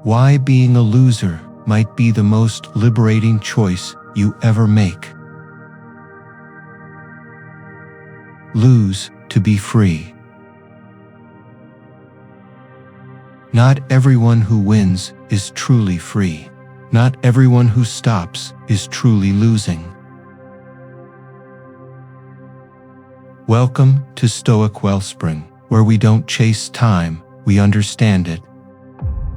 Why being a loser might be the most liberating choice you ever make. Lose to be free. Not everyone who wins is truly free. Not everyone who stops is truly losing. Welcome to Stoic-Wellspring, where we don't chase time, we understand it.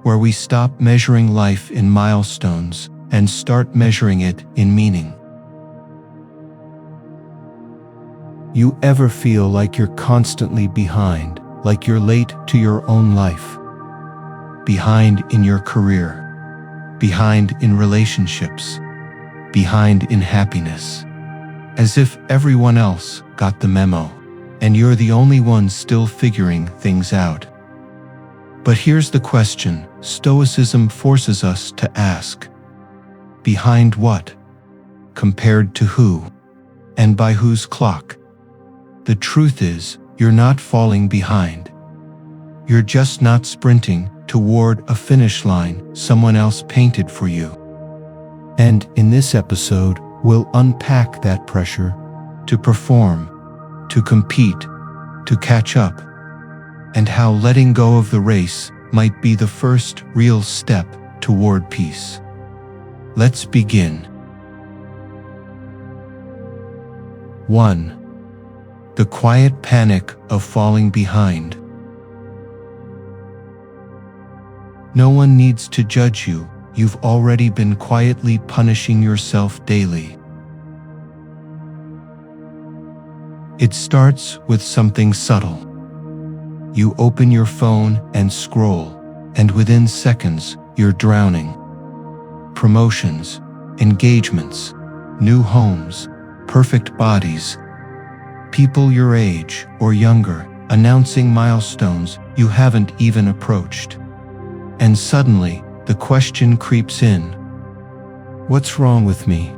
Where we stop measuring life in milestones and start measuring it in meaning. You ever feel like you're constantly behind, like you're late to your own life? Behind in your career, behind in relationships, behind in happiness. As if everyone else got the memo, and you're the only one still figuring things out. But here's the question Stoicism forces us to ask. Behind what? Compared to who? And by whose clock? The truth is, you're not falling behind. You're just not sprinting toward a finish line someone else painted for you. And in this episode, we'll unpack that pressure to perform, to compete, to catch up, and how letting go of the race might be the first real step toward peace. Let's begin. 1. The quiet panic of falling behind. No one needs to judge you. You've already been quietly punishing yourself daily. It starts with something subtle. You open your phone and scroll, and within seconds, you're drowning. Promotions, engagements, new homes, perfect bodies, people your age or younger announcing milestones you haven't even approached. And suddenly, the question creeps in. What's wrong with me?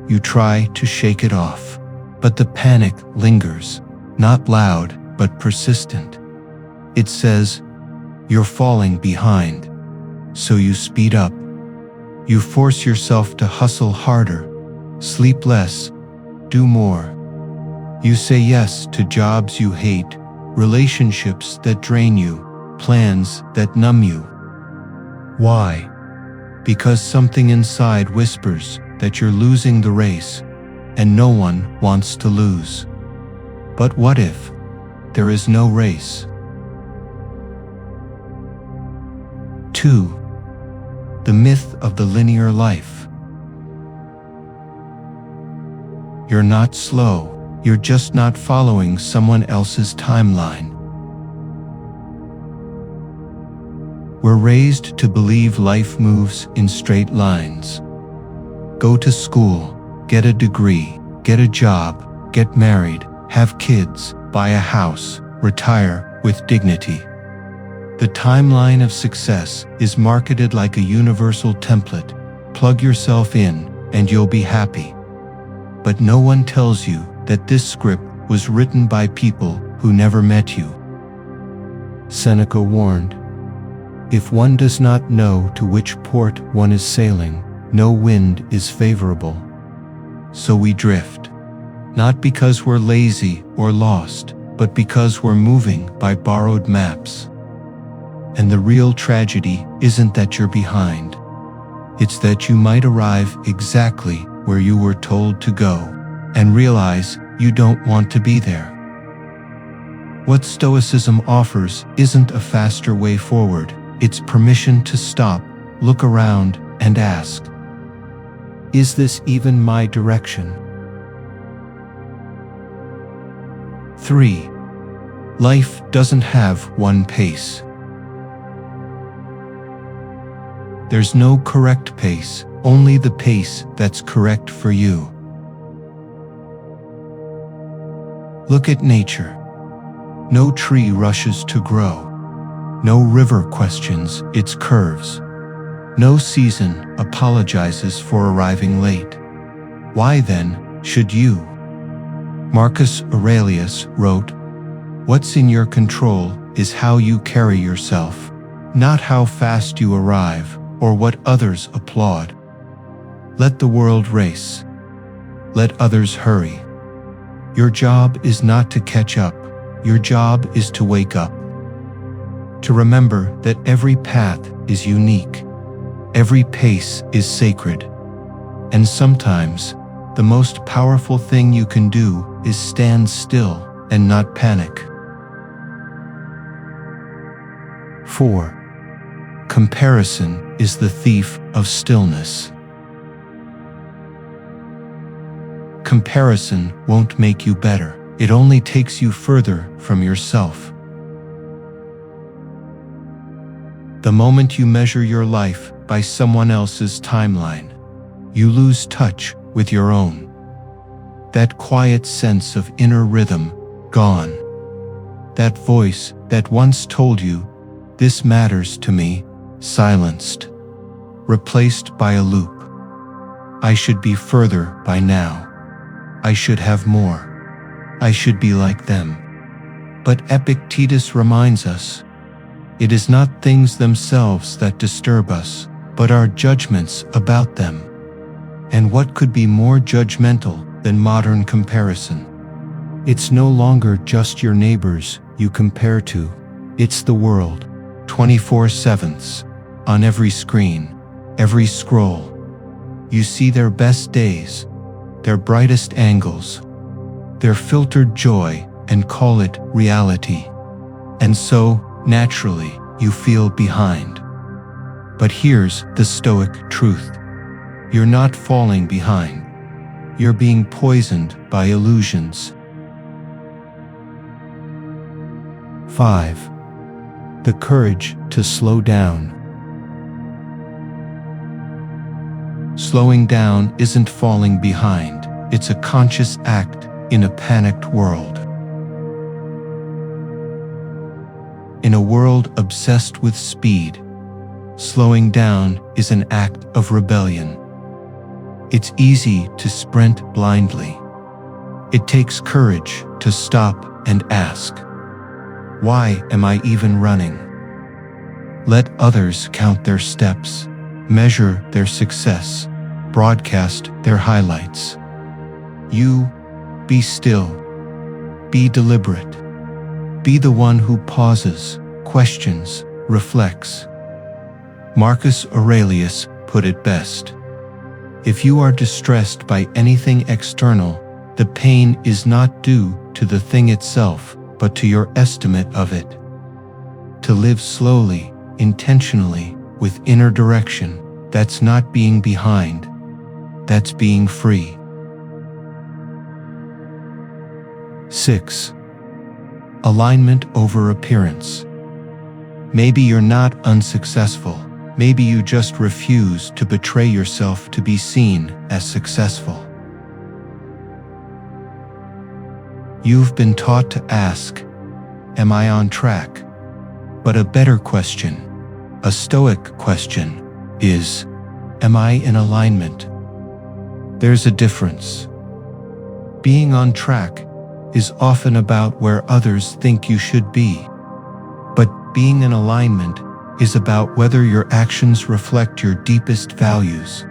You try to shake it off, but the panic lingers, not loud, but persistent. It says, you're falling behind. So you speed up. You force yourself to hustle harder, sleep less, do more. You say yes to jobs you hate, relationships that drain you, plans that numb you. Why? Because something inside whispers that you're losing the race, and no one wants to lose. But what if there is no race? 2. The myth of the linear life. You're not slow, you're just not following someone else's timeline. We're raised to believe life moves in straight lines. Go to school, get a degree, get a job, get married, have kids, buy a house, retire with dignity. The timeline of success is marketed like a universal template. Plug yourself in and you'll be happy. But no one tells you that this script was written by people who never met you. Seneca warned, if one does not know to which port one is sailing, no wind is favorable. So we drift, not because we're lazy or lost, but because we're moving by borrowed maps. And the real tragedy isn't that you're behind. It's that you might arrive exactly where you were told to go and realize you don't want to be there. What Stoicism offers isn't a faster way forward. It's permission to stop, look around, and ask, is this even my direction? 3. Life doesn't have one pace. There's no correct pace, only the pace that's correct for you. Look at nature. No tree rushes to grow. No river questions its curves. No season apologizes for arriving late. Why then should you? Marcus Aurelius wrote, "What's in your control is how you carry yourself, not how fast you arrive or what others applaud. Let the world race. Let others hurry. Your job is not to catch up. Your job is to wake up. To remember that every path is unique. Every pace is sacred. And sometimes, the most powerful thing you can do is stand still and not panic. 4. Comparison is the thief of stillness. Comparison won't make you better. It only takes you further from yourself. The moment you measure your life by someone else's timeline, you lose touch with your own. That quiet sense of inner rhythm, gone. That voice that once told you, "This matters to me," silenced. Replaced by a loop. "I should be further by now. I should have more. I should be like them." But Epictetus reminds us, it is not things themselves that disturb us, but our judgments about them. And what could be more judgmental than modern comparison? It's no longer just your neighbors you compare to. It's the world, 24/7, on every screen, every scroll. You see their best days, their brightest angles, their filtered joy, and call it reality. And so, naturally, you feel behind. But here's the Stoic truth. You're not falling behind. You're being poisoned by illusions. 5. The courage to slow down. Slowing down isn't falling behind. It's a conscious act in a panicked world. In a world obsessed with speed, slowing down is an act of rebellion. It's easy to sprint blindly. It takes courage to stop and ask, "Why am I even running?" Let others count their steps, measure their success, broadcast their highlights. You, be still. Be deliberate. Be the one who pauses, questions, reflects. Marcus Aurelius put it best. If you are distressed by anything external, the pain is not due to the thing itself, but to your estimate of it. To live slowly, intentionally, with inner direction, that's not being behind. That's being free. 6. Alignment over appearance. Maybe you're not unsuccessful. Maybe you just refuse to betray yourself to be seen as successful. You've been taught to ask, "Am I on track?" But a better question, a Stoic question, is, "Am I in alignment?" There's a difference. Being on track is often about where others think you should be. But being in alignment is about whether your actions reflect your deepest values.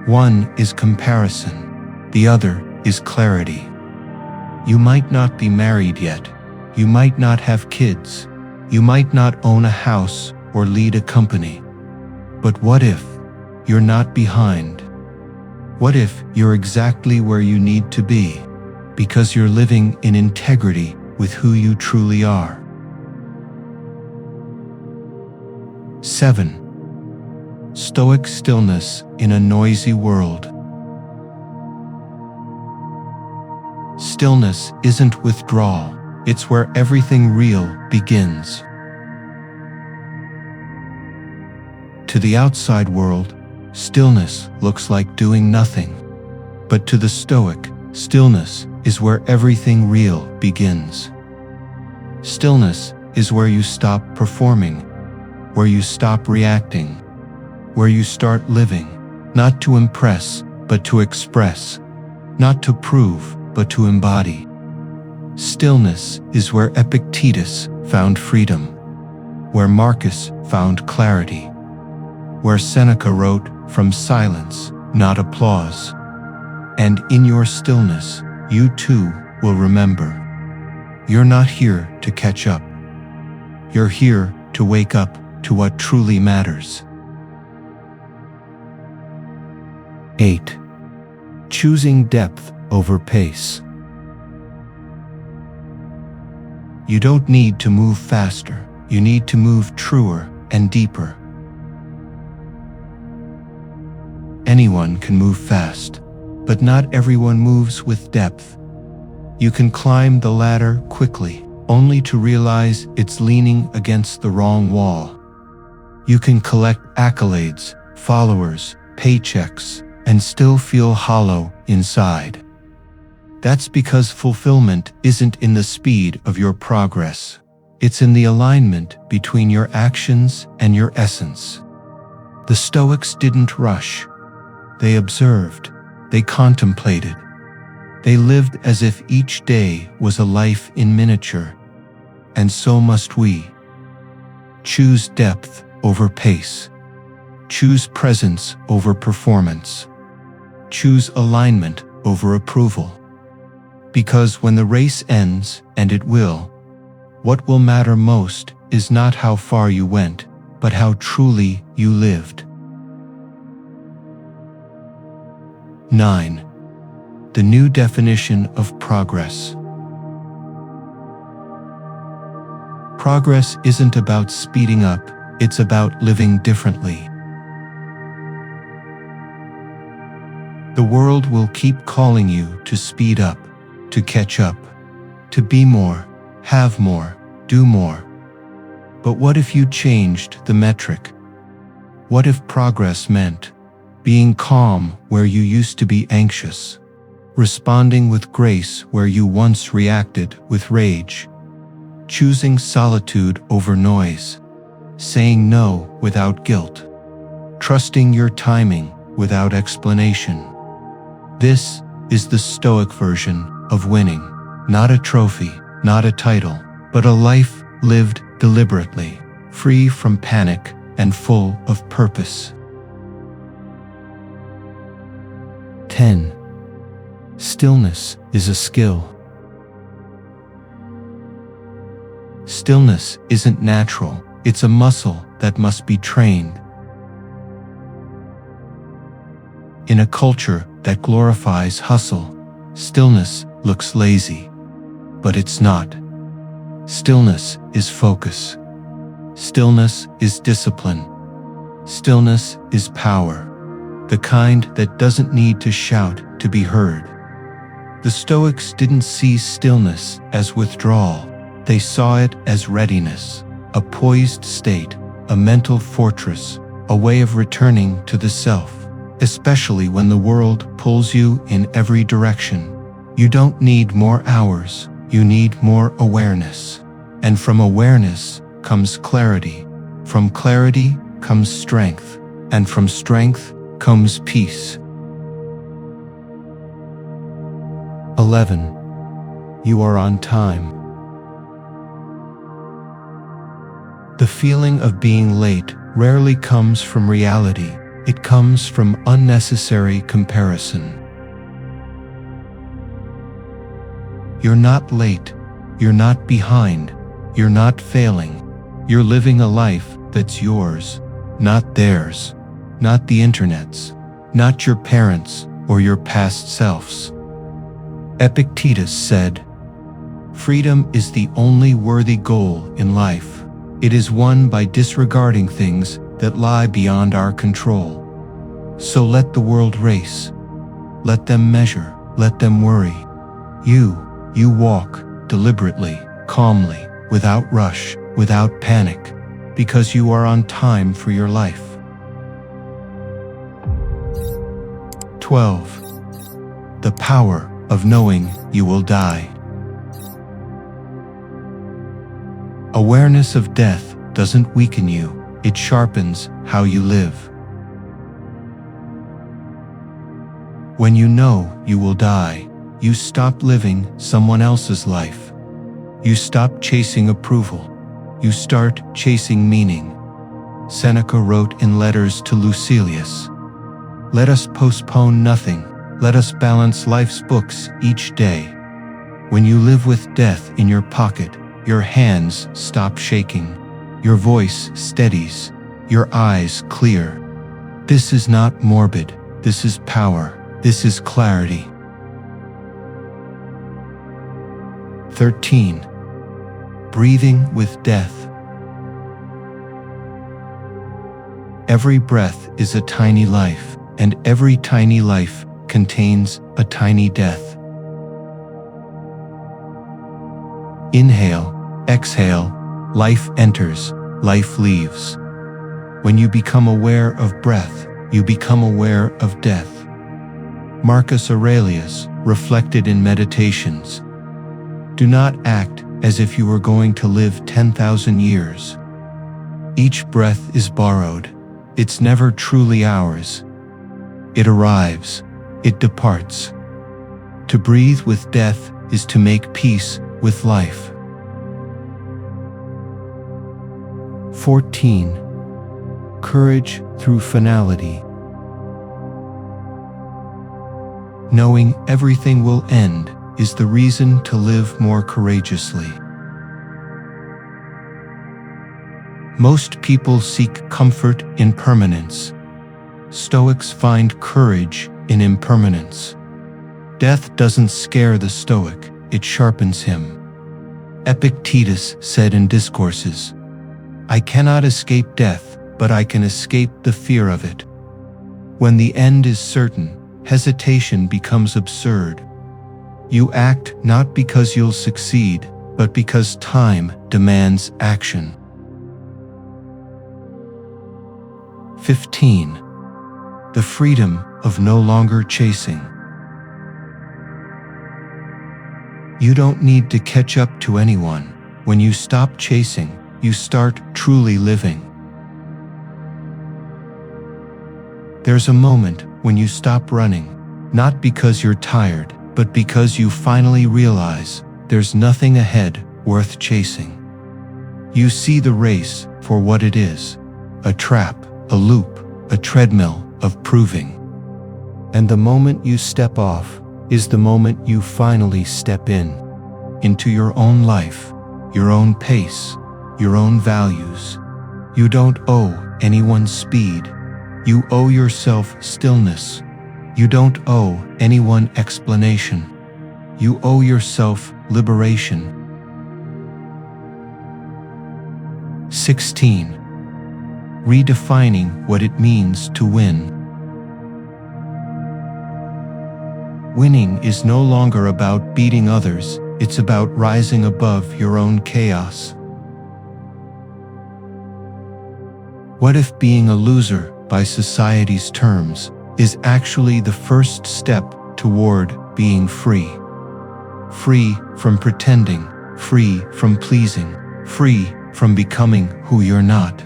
One is comparison, the other is clarity. You might not be married yet. You might not have kids. You might not own a house or lead a company. But what if you're not behind? What if you're exactly where you need to be, because you're living in integrity with who you truly are? 7. Stoic stillness in a noisy world. Stillness isn't withdrawal, it's where everything real begins. To the outside world, stillness looks like doing nothing. But to the Stoic, stillness is where everything real begins. Stillness is where you stop performing, where you stop reacting, where you start living, not to impress, but to express, not to prove, but to embody. Stillness is where Epictetus found freedom, where Marcus found clarity, where Seneca wrote from silence, not applause. And in your stillness, you too will remember. You're not here to catch up. You're here to wake up to what truly matters. 8. Choosing depth over pace. You don't need to move faster. You need to move truer and deeper. Anyone can move fast, but not everyone moves with depth. You can climb the ladder quickly, only to realize it's leaning against the wrong wall. You can collect accolades, followers, paychecks, and still feel hollow inside. That's because fulfillment isn't in the speed of your progress. It's in the alignment between your actions and your essence. The Stoics didn't rush. They observed. They contemplated. They lived as if each day was a life in miniature. And so must we. Choose depth over pace. Choose presence over performance. Choose alignment over approval. Because when the race ends, and it will, what will matter most is not how far you went, but how truly you lived. 9. The new definition of progress. Progress isn't about speeding up, it's about living differently. The world will keep calling you to speed up, to catch up, to be more, have more, do more. But what if you changed the metric? What if progress meant being calm where you used to be anxious, responding with grace where you once reacted with rage, choosing solitude over noise, saying no without guilt, trusting your timing without explanation? This is the Stoic version of winning, not a trophy, not a title, but a life lived deliberately, free from panic and full of purpose. 10. Stillness is a skill. Stillness isn't natural, it's a muscle that must be trained. In a culture that glorifies hustle, stillness looks lazy, but it's not. Stillness is focus. Stillness is discipline. Stillness is power, the kind that doesn't need to shout to be heard. The Stoics didn't see stillness as withdrawal. They saw it as readiness, a poised state, a mental fortress, a way of returning to the self, especially when the world pulls you in every direction. You don't need more hours, you need more awareness. And from awareness comes clarity. From clarity comes strength. And from strength comes peace. 11. You are on time. The feeling of being late rarely comes from reality. It comes from unnecessary comparison. You're not late. You're not behind. You're not failing. You're living a life that's yours, not theirs, not the internet's, not your parents' or your past selves. Epictetus said, "Freedom is the only worthy goal in life. It is won by disregarding things that lie beyond our control. So let the world race. Let them measure. Let them worry. You walk deliberately, calmly, without rush, without panic, because you are on time for your life." 12. The power of knowing you will die. Awareness of death doesn't weaken you, it sharpens how you live. When you know you will die, you stop living someone else's life. You stop chasing approval. you start chasing meaning. Seneca wrote in letters to Lucilius, "Let us postpone nothing, let us balance life's books each day." When you live with death in your pocket, your hands stop shaking, your voice steadies, your eyes clear. This is not morbid, this is power, this is clarity. 13. Breathing with death. Every breath is a tiny life, and every tiny life contains a tiny death. Inhale, exhale, life enters, life leaves. When you become aware of breath, you become aware of death. Marcus Aurelius reflected in Meditations, "Do not act as if you were going to live 10,000 years. Each breath is borrowed. It's never truly ours. It arrives, it departs. To breathe with death is to make peace with life." 14. Courage through finality. Knowing everything will end is the reason to live more courageously. Most people seek comfort in permanence. Stoics find courage in impermanence. Death doesn't scare the Stoic, it sharpens him. Epictetus said in Discourses, "I cannot escape death, but I can escape the fear of it." When the end is certain, hesitation becomes absurd. You act not because you'll succeed, but because time demands action. 15. The freedom of no longer chasing. You don't need to catch up to anyone. When you stop chasing, you start truly living. There's a moment when you stop running, not because you're tired, but because you finally realize there's nothing ahead worth chasing. You see the race for what it is, a trap, a loop, a treadmill of proving. And the moment you step off is the moment you finally step into your own life, your own pace, your own values. You don't owe anyone speed. You owe yourself stillness. You don't owe anyone explanation. You owe yourself liberation. 16. Redefining what it means to win. Winning is no longer about beating others, it's about rising above your own chaos. What if being a loser by society's terms is actually the first step toward being free? Free from pretending, free from pleasing, free from becoming who you're not.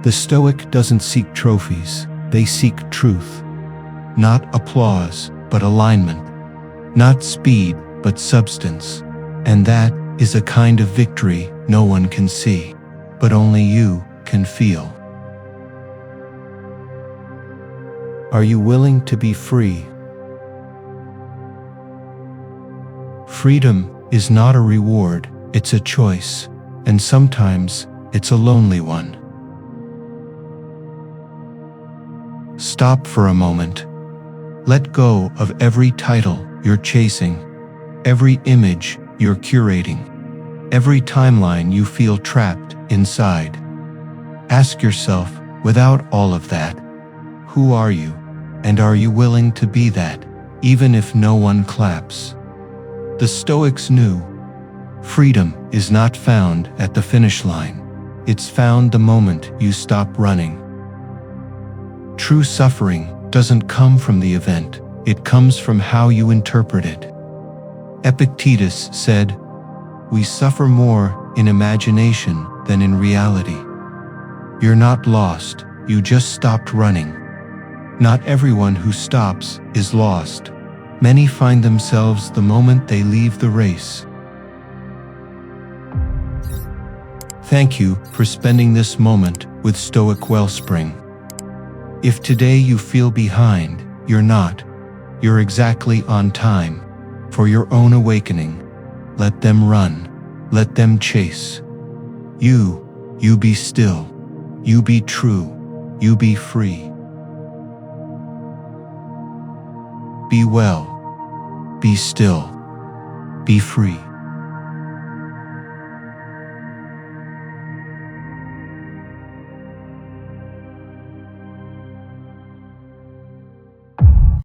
The Stoic doesn't seek trophies, they seek truth. Not applause, but alignment. Not speed, but substance. And that is a kind of victory no one can see, but only you can feel. Are you willing to be free? Freedom is not a reward, it's a choice, and sometimes it's a lonely one. Stop for a moment. Let go of every title you're chasing, every image you're curating, every timeline you feel trapped inside. Ask yourself, without all of that, who are you? And are you willing to be that, even if no one claps? The Stoics knew freedom is not found at the finish line. It's found the moment you stop running. True suffering doesn't come from the event, it comes from how you interpret it. Epictetus said, "We suffer more in imagination than in reality." You're not lost, you just stopped running. Not everyone who stops is lost. Many find themselves the moment they leave the race. Thank you for spending this moment with Stoic-Wellspring. If today you feel behind, you're not. You're exactly on time for your own awakening. Let them run. Let them chase. You be still. You be true. You be free. Be well. Be still. Be free.